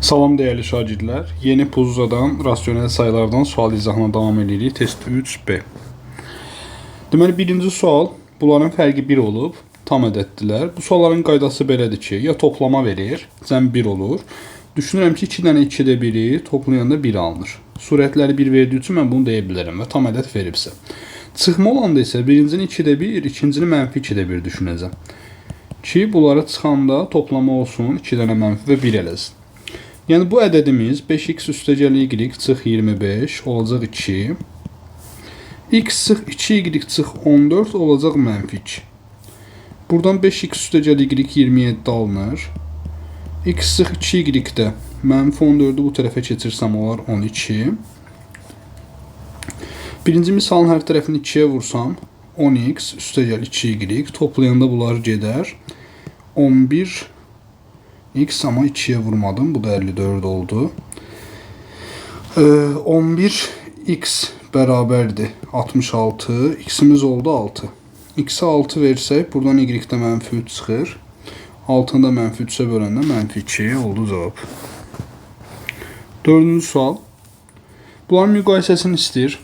Salam dəyərli şagirdlər. Yeni Puzuzadan rasionel sayılardan sual izahına davam edirik. Test 3B. Deməli, birinci sual. Bunların fərqi 1 olub. Tam ədəddirlər. Bu sualların qaydası belədir ki, ya toplama verir, cəm 1 olur. Düşünürəm ki, 2 dənə 2-də 1-i toplayanda 1 alınır. Surətləri 1 verdiyi üçün mən bunu deyə bilərəm və tam ədəd veribsə. Çıxma olanda isə birincini 2-də 1, ikincini mənfi 2-də 1 düşünəcəm. Ki, bunları çıxanda toplama olsun, 2 dənə mənfi və 1 eləsin. Yəni bu ədədimiz 5x üstəgəl y çıx 25 olacaq 2. X çıx 2y çıx 14 olacaq mənfi 2. Buradan 5x üstəgəl y 27 alınır. X çıx 2y də mənfi 14'ü bu tərəfə keçirsəm olar 12. Birinci misalın hər tərəfini 2'yə vursam 10x üstəgəl 2y toplayanda bunlar gedər. 11 x ama 2'ye vurmadım. Bu da 54 oldu. 11 x beraberdi. 66. X'imiz oldu 6. X'e 6 versək, buradan y'də mənfi 3 çıxır. 6'ını da mənfi 3'e böləndə mənfi 2 oldu cavab. Dördüncü sual. Bunların müqayisəsini istəyir.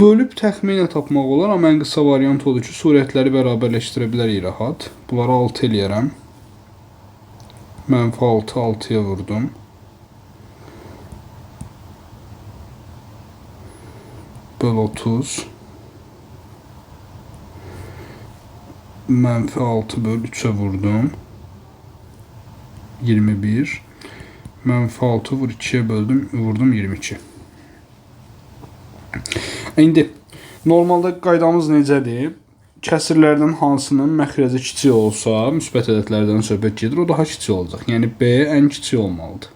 Bölüb təxminə tapmaq olar, amma ən qısa variant odur ki, surətləri bərabərləşdirə bilərik rahat. Bunları 6 eləyərəm. Mənfi 6, 6'ya vurdum. Böl 30. Mənfi 6 böl 3'e vurdum. 21. Mənfi 6 vur 2'ye böldüm, vurdum 22. İndi normalda qaydamız necədir? Kəsirlərdən hansının məxrəci kiçik olsa, müsbət ədədlərdən söhbət gedir, o daha kiçik olacaq. Yəni B ən kiçik olmalıdır.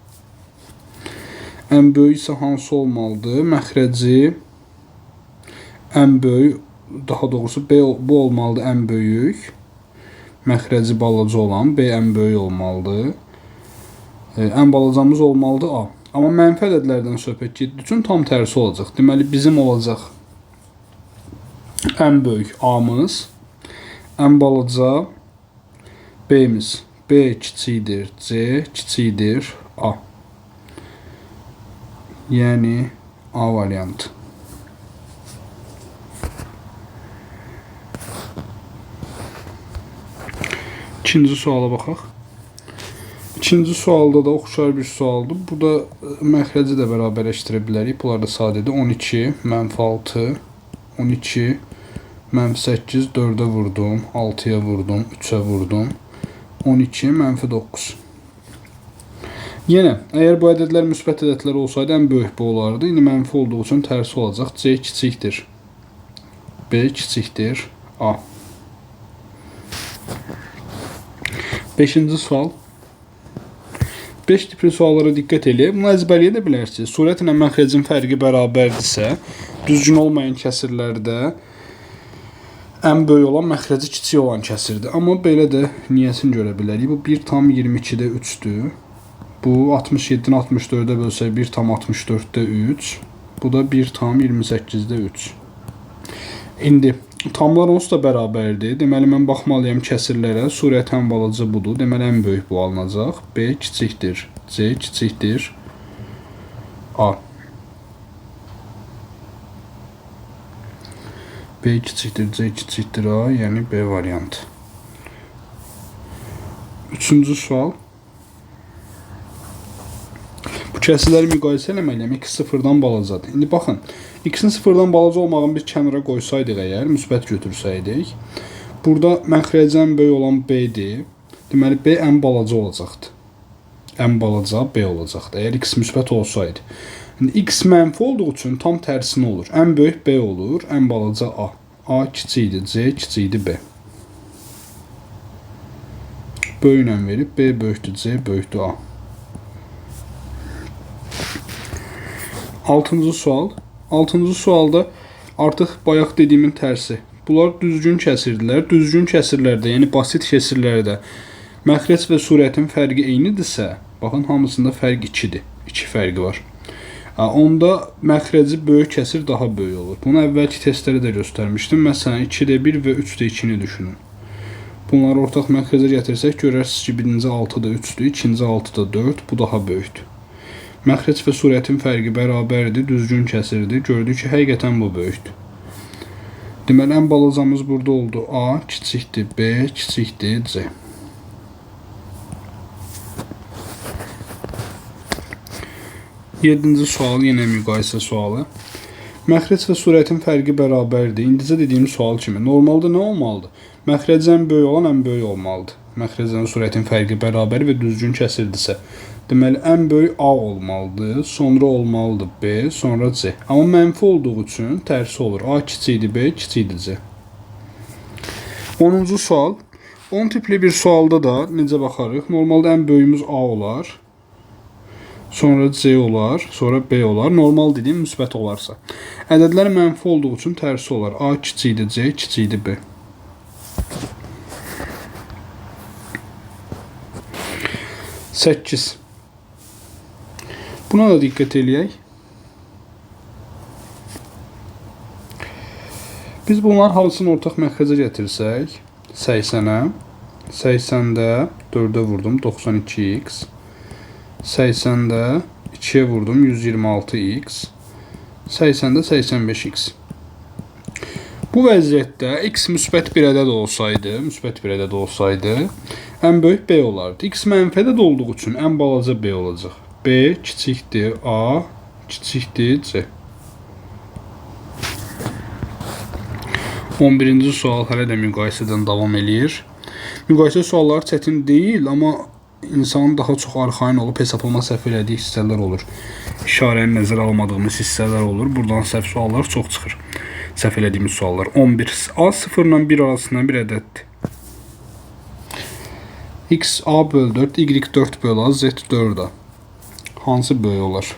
Ən böyük isə hansı olmalıdır? Məxrəci ən böyük, daha doğrusu B bu olmalıdır ən böyük. Məxrəci balaca olan B ən böyük olmalıdır. Ən balacamız olmalıdır A. Amma mənfi ədədlərdən söhbət getdiyi üçün tam tərsi olacaq. Deməli, bizim olacaq ən böyük A-mız, ən balaca B-miz. B kiçikdir C, kiçikdir A. Yəni A variantı. İkinci suala baxaq. İkinci sualda da oxşar bir sualdır. Burada məxrəci də bərabərləşdirə bilərik. Bunlar da sadədir. 12, mənfi 6, 12, mənfi 8, 4'ə vurdum, 6'ya vurdum, 3'ə vurdum, 12, mənfi 9. Yenə, əgər bu ədədlər müsbət ədədlər olsaydı, ən böyük bu olardı. İndi mənfi olduğu üçün tərsi olacaq. C kiçikdir. B kiçikdir. A. 5-ci sual. 5 tipli suallara diqqət edin. Bunu əzbərləyə də bilərsiniz. Surət ilə məxrəcin fərqi bərabərdirsə, düzgün olmayan kəsirlərdə ən böyük olan məxrəci kiçik olan kəsirdir. Amma belə də niyəsini görə bilərik. Bu 1,22'də 3'dür. Bu 67'ni 64'ə bölsək 1,64'də 3. Bu da 1,28'də 3. İndi tamlar onsuz da bərabərdir. Deməli, mən baxmalıyam kəsirlərə. Surət ən balaca budur. Deməli, ən böyük bu alınacaq. B kiçikdir. C kiçikdir. A. B kiçikdir. C kiçikdir. A. Yəni B variantı. Üçüncü sual. Bu kəsirləri müqayisə eləməliyəm. X sıfırdan balacadır. İndi baxın. X'in sıfırdan balaca olmağını bir kənara qoysaydıq əgər, müsbət götürsəydik, burada məxrəcən böyük olan B-dir. Deməli, B ən balaca olacaqdı. Ən balaca B olacaqdı. Əgər X müsbət olsaydı. İndi X mənfi olduğu üçün tam tərsinə olur. Ən böyük B olur, ən balaca A. A kiçikdir, C kiçikdir B. Böyüklə verib, B böyükdür, C böyükdür A. 6-cı sual. 6-cı sualda artıq bayaq dediyimin tərsi. Bunlar düzgün kəsirdilər. Düzgün kəsirlərdə, yəni basit kəsirlərdə məxrəc və surətin fərqi eynidirsə, baxın hamısında fərq 2-dir. 2 fərqi var. Onda məxrəci böyük kəsir daha böyük olur. Bunu əvvəlki testlərdə də göstərmişdim. Məsələn, 2'də 1 və 3'də 2'ni düşünün. Bunları ortaq məxrəcə gətirsək, görərsiniz ki, birinci 6-da 3-dür, ikinci 6-da 4, bu daha böyükdür. Məxrəc və surətin fərqi bərabərdir, düzgün kəsirdir. Gördük ki, həqiqətən bu böyükdür. Deməli, ən balacamız burada oldu. A kiçikdir, B kiçikdir, C. Yedinci sual, yenə müqayisə sualı. Məxrəc və surətin fərqi bərabərdir. İndicə dediyim sual kimi. Normalda nə olmalıdır? Məxrəcdən böyük olan ən böyük olmalıdır. Məxrəcdən surətin fərqi bərabər və düzgün kəsirdirsə. Deməli, ən böyük A olmalıdır, sonra olmalıdır B, sonra C. Amma mənfi olduğu üçün tərsi olur. A kiçikdir, B kiçikdir, C. 10-cu sual. 10 tipli bir sualda da necə baxarıq? Normalda ən böyüyümüz A olar. Sonra C olar, sonra B olar. Normal dediyim müsbət olarsa. Ədədlər mənfi olduğu üçün tərsi olar. A kiçikdir, C kiçikdir, B. 8. Buna da diqqət eləyək. Biz bunlar hamısını ortaq məxrəcə gətirsək, 80-ə, 80-də 4-ə vurdum, 92x. 80-də 2-yə vurdum, 126x. 80-də 85x. Bu vəziyyətdə x müsbət bir ədəd olsaydı, ən böyük B olardı. X mənfi ədəd olduğu üçün ən balaca B olacaq. B kiçikdir, A kiçikdir, C. 11-ci sual hələ də müqayisədən davam eləyir. Müqayisə sualları çətin deyil, amma insanın daha çox arxain olub hesablama səhv elədiyi hissələr olur. İşarəni nəzərə almadığımız hissələr olur. Buradan səhv suallar çox çıxır. Səhv elədiyimiz suallar. 11. A 0 ilə 1 arasından bir ədəddir. X A bölü 4, Y 4 bölü A, Z 4A. Hansı böyük olar?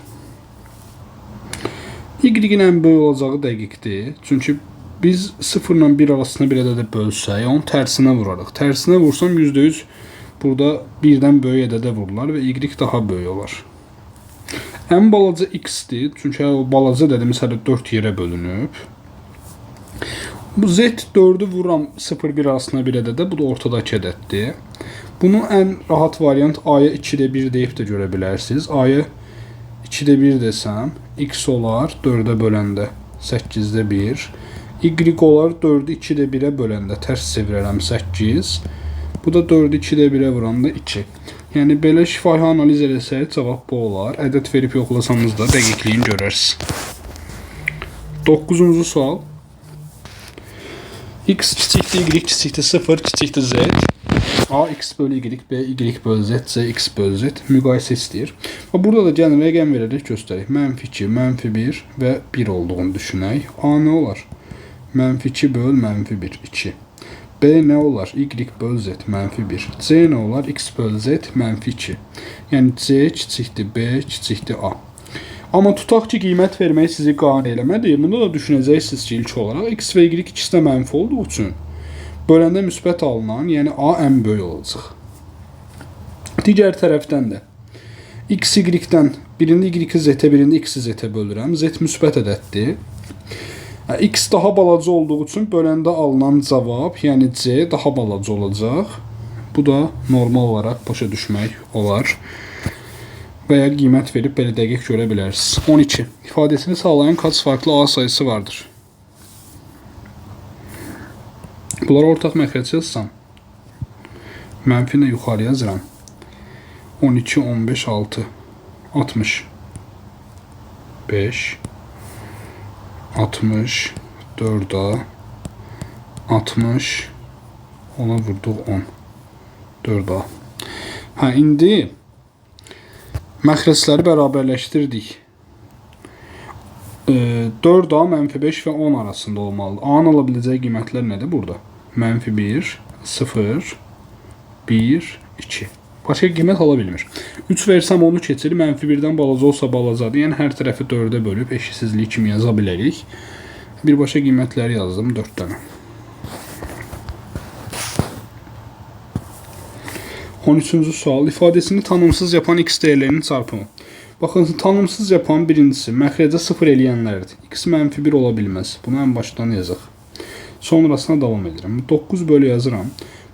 Y-in ən böyük olacağı dəqiqdir. Çünki biz 0 ilə 1 arasında bir ədədə bölsək, onun tərsinə vurarıq. Tərsinə vursam %100 burada 1-dən böyük ədədə vurular və Y daha böyük olar. Ən balaca X-dir. Çünki o balaca dediyimiz hələ 4 yerə bölünüb. Bu Z 4-ü vururam 0-1 arasında bir ədədə. Bu da ortadakı ədəddir. Bunun ən rahat variant A-ya 2-də 1 deyib də görə bilərsiniz. A-ya 2-də 1 desəm, X olar 4-ə böləndə 8-də 1. Y olar 4-ü 2-də 1-ə böləndə tərs çevirərəm 8. Bu da 4-ü 2-də 1-ə vuranda 2. Yəni, belə şifahi analiz eləsək, cavab bu olar. Ədəd verib yoxlasanız da dəqiqliyin görərsiniz. 9-cu sual. X kiçikdir, Y kiçikdir, 0 kiçikdir, Z. A x bölü Y, B Y bölü Z, C x bölü Z müqayisə istəyir. Burada da gəlin rəqəm verərək göstərək. -2, -1 və 1 olduğunu düşünək. A nə olar? -2 bölü -1, 2. B nə olar? Y bölü Z, -1. C nə olar? X bölü Z, -2. Yəni C kiçikdir, B kiçikdir A. Amma tutaq ki, qiymət vermək sizi qane eləmədi. Bunda da düşünəcəksiniz ki, ilk olaraq X və Y ikisi də mənfi olduğu üçün böləndə müsbət alınan, yəni A ən böyük olacaq. Digər tərəfdən də X Y-dən birində Y-i Z-ə, birində X-i Z-ə bölürəm. Z müsbət ədəddir. X daha balaca olduğu üçün böləndə alınan cavab, yəni C daha balaca olacaq. Bu da normal olaraq başa düşmək olar. Və ya qiymət verib belə dəqiq görə bilərsiniz. 12. İfadəsini sağlayan kaç farklı A sayısı vardır? Bunları ortaq məxrəcə yazsam, mənfi ilə yuxarı yazıram. 12, 15, 6, 60, 5, 60, 4A, 60, ona vurduq 10, 4A. İndi məxrəcləri bərabərləşdirdik. 4A, -5 və 10 arasında olmalıdır. A-nın ala biləcəyi qiymətlər nədir burada? -1, 0, 1, 2. Başqa qiymət ala bilmir. 3 versəm onu keçir. -1-dən balaca olsa balacadır. Yəni hər tərəfi 4-ə bölüb eşitsizlik kimi yaza bilərik. Birbaşa qiymətləri yazdım 4 dənə. 13-cü sual. İfadəsini tanımsız yapan x dəyərlərinin çarpımı. Baxın, tanımsız yapan birincisi məxrəcə 0 eləyənlərdir. X -1 ola bilməz. Bunu ən başdan yazaq. Sonrasına davam edirəm. 9 bölü yazıram.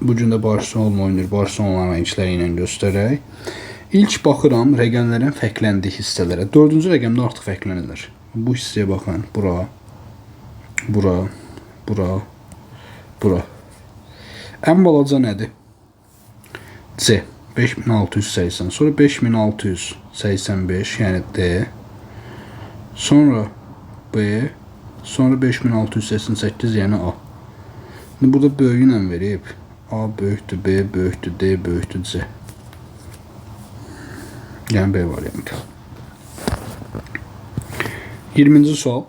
Bu gün də Barcelona oynayır. Barcelona'nın renkləri ilə göstərək. İlk baxıram rəqəmlərin fərqləndiyi hissələrə. 4-cü rəqəmdə artıq fərqlənirlər. Bu hissəyə baxın. Bura, bura, bura, bura. Ən balaca nədir? C. 5680. Sonra 5685, yəni D. Sonra B. Sonra 5688, yəni A. Şimdi burada böyüyü ilə verib. A böyükdür, B böyükdür, D böyükdür, C. Yəni B variantı. 20-ci sual.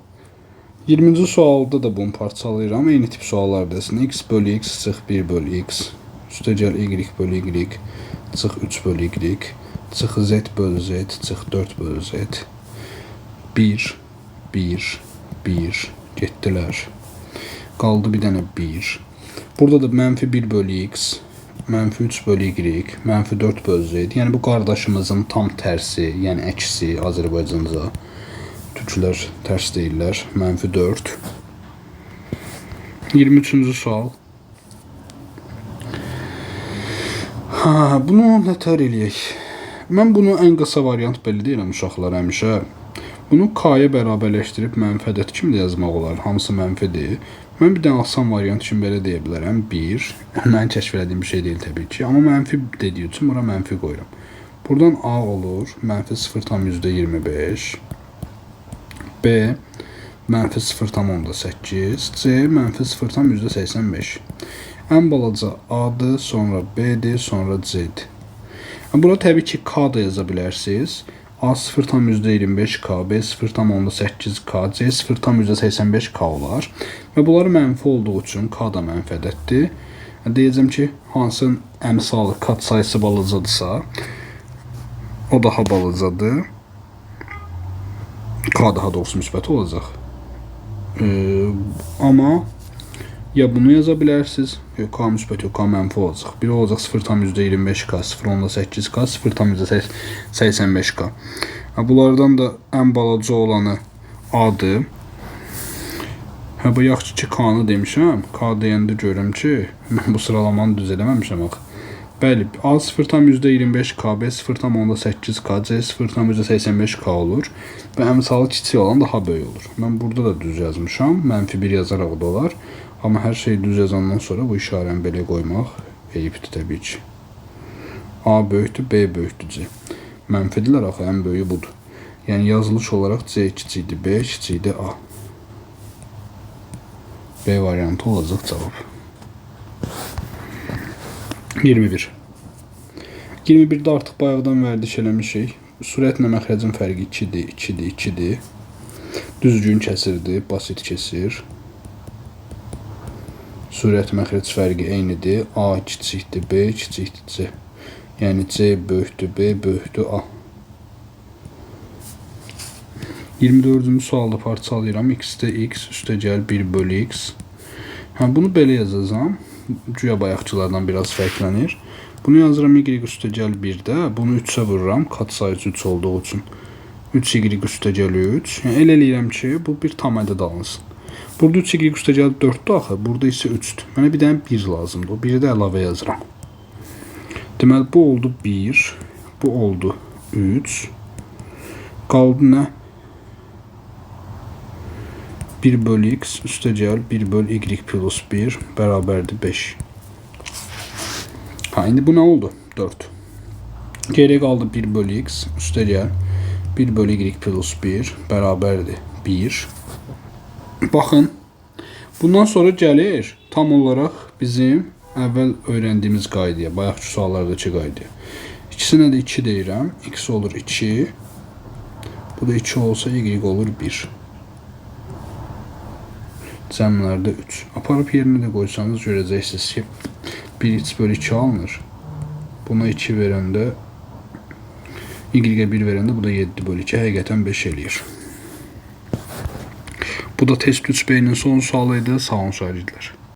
20-ci sualda da bunu parçalayıram. Eyni tip suallar desin. X bölü X çıx 1 bölü X. Üstəgəl Y bölü Y çıx 3 bölü Y. Çıx Z bölü Z çıx 4 bölü Z. 1, 1, 1. Getdilər. Qaldı bir dənə 1. Burada da mənfi 1 bölü X, mənfi 3 bölü Y, mənfi 4 bölü Z. Yəni bu qardaşımızın tam tərsi, yəni əksi Azərbaycanca. Türklər tərs deyirlər. Mənfi 4. 23-cü sual. Bunu nətər eləyək? Mən bunu ən qısa variant belə deyirəm uşaqlar həmişə. Bunu K-ya bərabərləşdirib mənfi ədəd kimi də yazmaq olar. Hamısı mənfidir. Mən bir dənə asan variant üçün belə deyə bilərəm. 1. Mən kəşf elədiyim bir şey deyil təbii ki. Amma mənfi dediyi üçün bura mənfi qoyuram. Buradan A olur. Mənfi 0,25. B. Mənfi 0,8. C. Mənfi 0,85. Ən balaca A-dır, sonra B-dir, sonra C-dir. Burada təbii ki K da yaza bilərsiniz. A 0,25K, B 0,8K, C 0,85K olar. Və bunlar mənfi olduğu üçün K da mənfi ədəddir. Deyəcəm ki, hansının əmsalı kat sayısı balacadırsa, o daha balacadır. K daha doğrusu müsbət olacaq. Amma ya bunu yaza bilərsiniz, K müsbət yox, K mənfi olacaq. Biri olacaq 0,25K, 0,8K, 0,85K. Bunlardan da ən balaca olanı A-dır. Bu yaxşı ki K-nı demişəm. K deyəndə görürəm ki, mən bu sıralamanı düz eləməmişəm axı. Bəli, A 0,25K, B 0,8K, C 0,85K olur. Və əmsalı kiçik olan daha böyük olur. Mən burada da düz yazmışam. Mənfi 1 yazaraq da olar. Amma hər şeyi düz yazandan sonra bu işarəni belə qoymaq eyibdir təbii ki. A böyükdür, B böyükdür, C. Mənfidirlər axı, ən böyüyü budur. Yəni yazılış olaraq C kiçikdir, B kiçikdir, A. B variantı olacaq cavab. 21. 21-də artıq bayaqdan vərdiş eləmişik. Sürətlə məxrəcin fərqi 2-dir, 2-dir, 2-dir. Düzgün kəsirdir, basit kesir. Sürət məxrəc fərqi eynidir. A kiçikdir, B kiçikdir, C. Yəni C böyükdür, B böyükdür, A. 24-cü sualda parçalayıram. X-də X üstəgəl 1 bölü X. Bunu belə yazacağım. Güya bayaqçılardan biraz fərqlənir. Bunu yazıram Y üstəgəl 1-də. Bunu 3-ə vururam. Kat sayısı 3 olduğu üçün. 3Y üstəgəl 3. Yəni elə eləyirəm ki, bu bir tam ədəd alınsın. Burada 3Y üstəgəl 4-dür axı. Burada isə 3-dür. Mənə bir dənə 1 lazımdır. O 1-i də əlavə yazıram. Deməli, bu oldu 1. Bu oldu 3. Qaldı nə? 1 bölü X üstəgəl 1 bölü Y plus 1 bərabərdir 5. İndi bu nə oldu? 4. Geriyə qaldı 1 bölü X üstəgəl 1 bölü Y plus 1 bərabərdir 1. Baxın, bundan sonra gəlir tam olaraq bizim əvvəl öyrəndiyimiz qaydaya, bayaqki suallardakı qaydaya. İkisinə də 2 deyirəm. X olur 2. Bu da 2 olsa Y olur 1. Cəmlərdə 3. Aparıb yerinə də qoysanız görəcəksiniz ki, 1x bölü 2 alınır. Buna 2 verəndə, Y-ə 1 verəndə bu da 7 bölü 2. Həqiqətən 5 eləyir. Bu da test 3B-nin son sualıydı. Sağ olun şagirdlər.